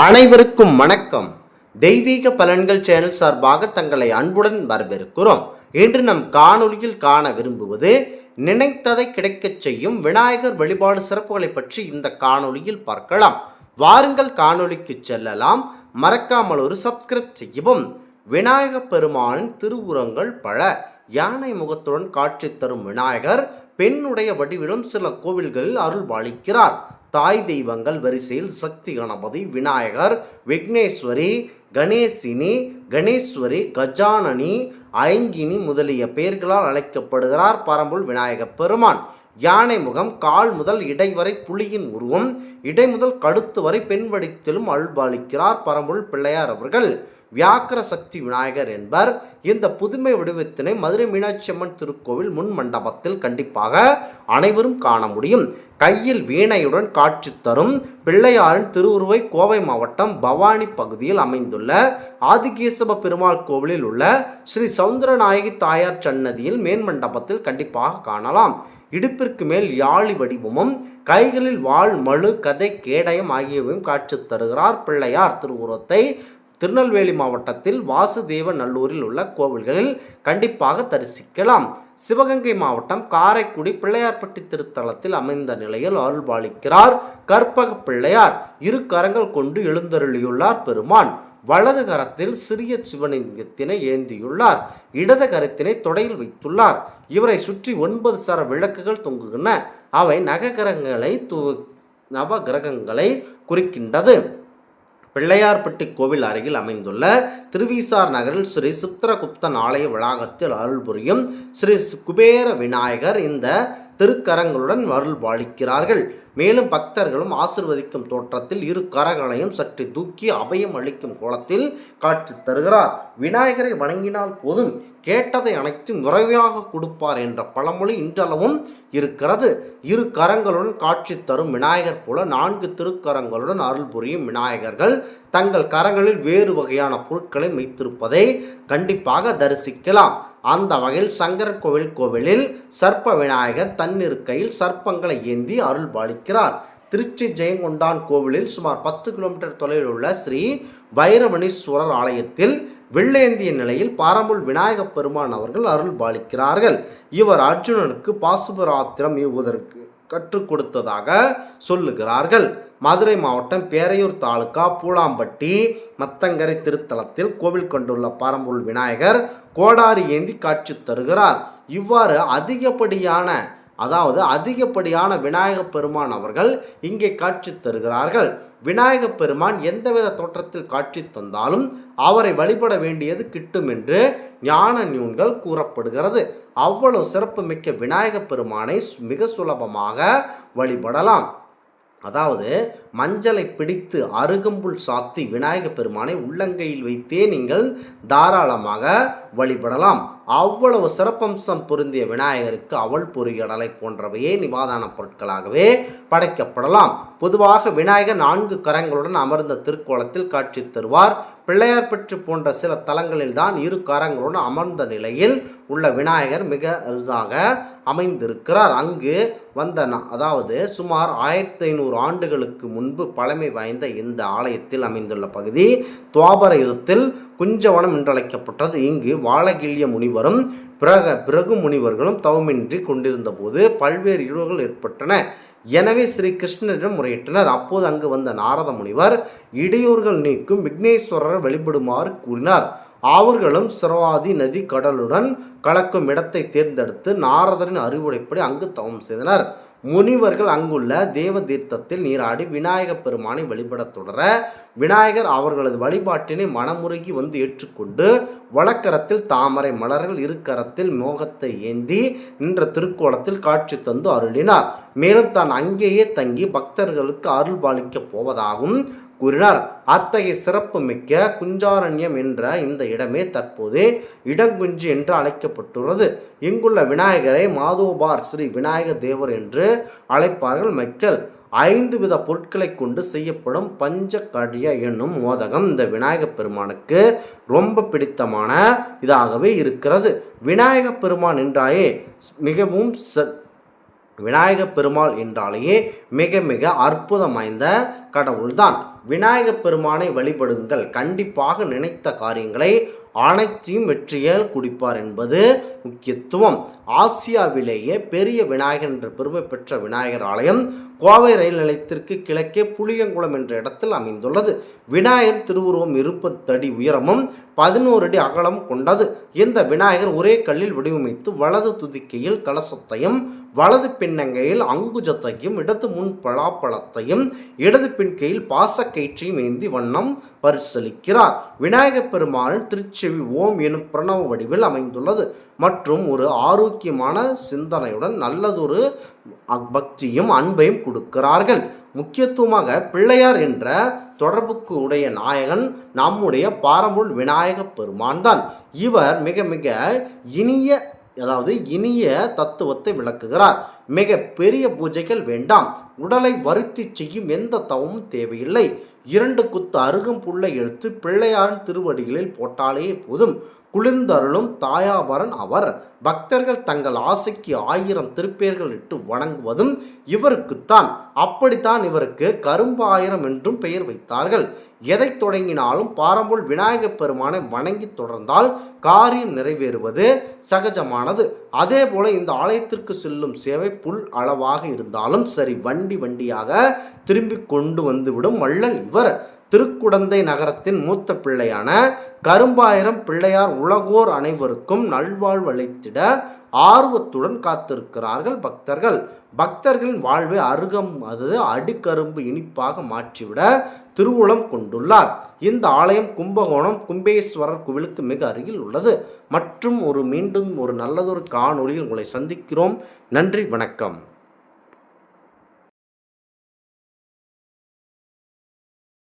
அனைவருக்கும் வணக்கம். தெய்வீக பலன்கள் சேனல் சார்பாக தங்களை அன்புடன் வரவேற்கிறோம். இன்று நம் காணொலியில் காண விரும்புவது நினைத்ததை கிடைக்கச் செய்யும் விநாயகர் வழிபாடு சிறப்புகளை பற்றி இந்த காணொலியில் பார்க்கலாம். வாருங்கள் காணொலிக்கு செல்லலாம். மறக்காமல் ஒரு சப்ஸ்கிரைப் செய்யவும். விநாயகப் பெருமானின் திருவுருவங்கள் பல. யானை முகத்துடன் காட்சி தரும் விநாயகர் பெண்ணுடைய வடிவிலும் சில கோவில்களில் அருள் பாலிக்கிறார். தாய் தெய்வங்கள் வரிசையில் சக்தி கணபதி, விநாயகர், விக்னேஸ்வரி, கணேசினி, கணேஸ்வரி, கஜானனி, ஐங்கினி முதலிய பெயர்களால் அழைக்கப்படுகிறார் பரம்பொருள் விநாயகப் பெருமான். யானை முகம், கால் முதல் இடை வரை புலியின் உருவம், இடை முதல் கழுத்து வரை பெண் வடித்திலும் அருள்பாலிக்கிறார் பரம்பொருள் பிள்ளையார் அவர்கள். வியாக்கர சக்தி விநாயகர் என்பர். இந்த புதுமை வடிவத்தினை மதுரை மீனாட்சி அம்மன் திருக்கோவில் முன் மண்டபத்தில் கண்டிப்பாக அனைவரும் காண முடியும். கையில் வீணையுடன் காட்சி தரும் பிள்ளையாரின் திருவுருவை கோவை மாவட்டம் பவானி பகுதியில் அமைந்துள்ள ஆதிகேசவ பெருமாள் கோவிலில் உள்ள ஸ்ரீ சௌந்தரநாயகி தாயார் சன்னதியில் மேன்மண்டபத்தில் கண்டிப்பாக காணலாம். இடுப்பிற்கு மேல் யாழி வடிவமும் கைகளில் வாள், மழு, கதை, கேடயம் ஆகியவையும் காட்சி தருகிறார். பிள்ளையார் திருவுருவத்தை திருநெல்வேலி மாவட்டத்தில் வாசுதேவ நல்லூரில் உள்ள கோவில்களில் கண்டிப்பாக தரிசிக்கலாம். சிவகங்கை மாவட்டம் காரைக்குடி பிள்ளையார்பட்டி திருத்தலத்தில் அமைந்த நிலையில் அருள்பாலிக்கிறார் கற்பக பிள்ளையார். இரு கரங்கள் கொண்டு எழுந்தருளியுள்ளார் பெருமான். வலது கரத்தில் சிறிய சிவலிங்கத்தினை ஏந்தியுள்ளார். இடது கரத்தினை தொடையில் வைத்துள்ளார். இவரை சுற்றி 9 சர விளக்குகள் தொங்குகின்றன. அவை நவகிரகங்களை குறிக்கின்றது. பிள்ளையார்பட்டி கோவில் அருகில் அமைந்துள்ள திருவிசார் நகரில் ஸ்ரீ சித்திரகுப்தன் ஆலய வளாகத்தில் அருள் புரியும் ஸ்ரீ குபேர விநாயகர் இந்த திருக்கரங்களுடன் அருள் பாலிக்கிறார்கள். மேலும் பக்தர்களும் ஆசிர்வதிக்கும் தோற்றத்தில் இரு கரங்களையும் சற்று தூக்கி அபயம் அளிக்கும் கோலத்தில் காட்சி தருகிறார். விநாயகரை வணங்கினால் போதும் கேட்டதை அனைத்தும் நிறைவாக கொடுப்பார் என்ற பழமொழி இன்றளவும் இருக்கிறது. இரு கரங்களுடன் காட்சி தரும் விநாயகர் போல 4 திருக்கரங்களுடன் அருள் புரியும் விநாயகர்கள் தங்கள் கரங்களில் வேறு வகையான பொருட்களை வைத்திருப்பதை கண்டிப்பாக தரிசிக்கலாம். அந்த வகையில் சங்கரன் கோவிலில் சர்ப்ப விநாயகர் தன்னிருக்கையில் சர்ப்பங்களை ஏந்தி அருள் பாலிக்கிறார். திருச்சி ஜெயங்கொண்டான் கோவிலில் சுமார் 10 கிலோமீட்டர் தொலைவில் உள்ள ஸ்ரீ பைரவனீஸ்வரர் ஆலயத்தில் வெள்ளேந்திய நிலையில் பரம்பொருள் விநாயகப் பெருமான் அவர்கள் அருள் பாலிக்கிறார்கள். இவர் அர்ஜுனனுக்கு பாசுபராத்திரம் ஈவுவதற்கு கற்றுக் கொடுத்ததாக சொல்லுகிறார்கள். மதுரை மாவட்டம் பேரையூர் தாலுகா பூலாம்பட்டி மத்தங்கரை திருத்தலத்தில் கோவில் கொண்டுள்ள பரம்பொருள் விநாயகர் கோடாரி ஏந்தி காட்சி தருகிறார். இவ்வாறு அதிகப்படியான விநாயகப் பெருமான் அவர்கள் இங்கே காட்சி தருகிறார்கள். விநாயகப் பெருமான் எந்தவித தோற்றத்தில் காட்சி தந்தாலும் அவரை வழிபட வேண்டியது கிட்டும் என்று ஞான நூல்கள் கூறப்படுகிறது. அவ்வளவு சிறப்பு மிக்க விநாயகப் பெருமானை மிக சுலபமாக வழிபடலாம். அதாவது மஞ்சளை பிடித்து அருகம்புல் சாத்தி விநாயகப் பெருமானை உள்ளங்கையில் வைத்தே நீங்கள் தாராளமாக வழிபடலாம். அவ்வளவு சிறப்பம்சம் பொருந்திய விநாயகருக்கு அவல் பொறிகடலை போன்றவையே நிவாதான பொருட்களாகவே படைக்கப்படலாம். பொதுவாக விநாயகர் 4 கரங்களுடன் அமர்ந்த திருக்கோலத்தில் காட்சி தருவார். பிள்ளையார்பட்டி போன்ற சில தலங்களில் தான் 2 கரங்களுடன் அமர்ந்த நிலையில் உள்ள விநாயகர் மிக அரிதாக அமைந்திருக்கிறார். அங்கு வந்த சுமார் 1500 ஆண்டுகளுக்கு முன்பு பழமை வாய்ந்த இந்த ஆலயத்தில் அமைந்துள்ள பகுதி துவாபர யுகத்தில் குஞ்சவனம் என்றழைக்கப்பட்டது. இங்கு வாழகில்ய முனிவரும் பிறகு முனிவர்களும் தவமின்றி கொண்டிருந்த போது பல்வேறு இழவுகள் ஏற்பட்டன. எனவே ஸ்ரீ கிருஷ்ணரிடம் முறையிட்டனர். அப்போது அங்கு வந்த நாரத முனிவர் இடையூறுகள் நீக்கும் விக்னேஸ்வரரை வழிபடுமாறு கூறினார். அவர்களும் சிரவாதி நதி கடலுடன் கலக்கும் இடத்தை தேர்ந்தெடுத்து நாரதரின் அறிவுரைப்படி அங்கு தவம் செய்தனர். முனிவர்கள் அங்குள்ள தேவ தீர்த்தத்தில் நீராடி விநாயகப் பெருமானை வழிபடத் தொடர விநாயகர் அவர்களது வழிபாட்டினை மனமுருகி வந்து ஏற்றுக்கொண்டு வலக்கரத்தில் தாமரை மலர்கள், இரு கரத்தில் மோகத்தை ஏந்தி நின்ற திருக்கோலத்தில் காட்சி தந்து அருளினார். மேலும் தான் அங்கேயே தங்கி பக்தர்களுக்கு அருள் பாலிக்கப் போவதாகவும் கூறினார். அத்தகைய சிறப்பு மிக்க குஞ்சாரண்யம் என்ற இந்த இடமே தற்போது இடங்குஞ்சி என்று அழைக்கப்பட்டுள்ளது. இங்குள்ள விநாயகரை மாதோபார் ஸ்ரீ விநாயக தேவர் என்று அழைப்பார்கள் மக்கள். 5 வித பொருட்களை கொண்டு செய்யப்படும் பஞ்சகடிய என்னும் மோதகம் இந்த விநாயகப் பெருமானுக்கு ரொம்ப பிடித்தமான இதாகவே இருக்கிறது. விநாயகப் பெருமான் என்றாயே மிகவும் விநாயகப் பெருமாள் என்றாலேயே மிக மிக அற்புதம் வாய்ந்த கடவுள்தான். விநாயகப் பெருமானை வழிபடுங்கள், கண்டிப்பாக நினைத்த காரியங்களை அனைத்தையும் வெற்றியால் குடிப்பார் என்பது முக்கியத்துவம். ஆசியாவிலேயே பெரிய விநாயகர் என்ற பெருமை பெற்ற விநாயகர் ஆலயம் கோவை ரயில் நிலையத்திற்கு கிழக்கே புளியங்குளம் என்ற இடத்தில் அமைந்துள்ளது. விநாயகர் திருவுருவம் 20 அடி உயரமும் 11 அடி அகலம் கொண்டது. இந்த விநாயகர் ஒரே கல்லில் வடிவமைத்து வலது துதிக்கையில் கலசத்தையும் வலது பின்னங்கையில் அங்குஜத்தையும் இடது முன் பலாப்பழத்தையும் இடது பின்கையில் பாசக்கயிற்றையும் ஏந்தி வண்ணம் பரிசளிக்கிறார். விநாயகப் பெருமானின் திருச்செவி ஓம் எனும் பிரணவ வடிவில் அமைந்துள்ளது மற்றும் ஒரு ஆரோக்கியமான சிந்தனையுடன் நல்லதொரு பக்தியும் அன்பையும் கொடுக்கிறார்கள். முக்கியத்துவமாக பிள்ளையார் என்ற தொடர்புக்கு உடைய நாயகன் நம்முடைய பாரம்பூர் விநாயகப் பெருமான் தான். இவர் மிக மிக இனிய தத்துவத்தை விளக்குகிறார். மிக பெரிய பூஜைகள் வேண்டாம், உடலை வருத்தி செய்யும் எந்த தவமும் தேவையில்லை. 2 குத்து அருகம்புல்லை எடுத்து பிள்ளையாரின் திருவடிகளில் போட்டாலே போதும். குளிர்ந்தருளும் தாயாபரன் அவர். பக்தர்கள் தங்கள் ஆசைக்கு 1000 திருப்பேர்கள் இட்டு வணங்குவதும் இவருக்குத்தான். அப்படித்தான் இவருக்கு கரும்பாயிரம் என்றும் பெயர் வைத்தார்கள். எதை தொடங்கினாலும் பாரம்பூர் விநாயகப் பெருமானை வணங்கி தொடர்ந்தால் காரியம் நிறைவேறுவது சகஜமானது. அதே போல இந்த ஆலயத்திற்கு செல்லும் சேவை புல் அளவாக இருந்தாலும் சரி, வண்டியாக திரும்பி கொண்டு வந்துவிடும் வள்ளல் இவர். திருக்குடந்தை நகரத்தின் மூத்த பிள்ளையான கரும்பாயிரம் பிள்ளையார் உலகோர் அனைவருக்கும் நல்வாழ்வு அளித்திட ஆர்வத்துடன் காத்திருக்கிறார்கள் பக்தர்கள். பக்தர்களின் வாழ்வை அடிக்கரும்பு இனிப்பாக மாற்றிவிட திருவுளம் கொண்டுள்ளார். இந்த ஆலயம் கும்பகோணம் கும்பேஸ்வரர் கோவிலுக்கு மிக அருகில் உள்ளது. மற்றும் மீண்டும் ஒரு நல்லதொரு காணொளியில் உங்களை சந்திக்கிறோம். நன்றி, வணக்கம்.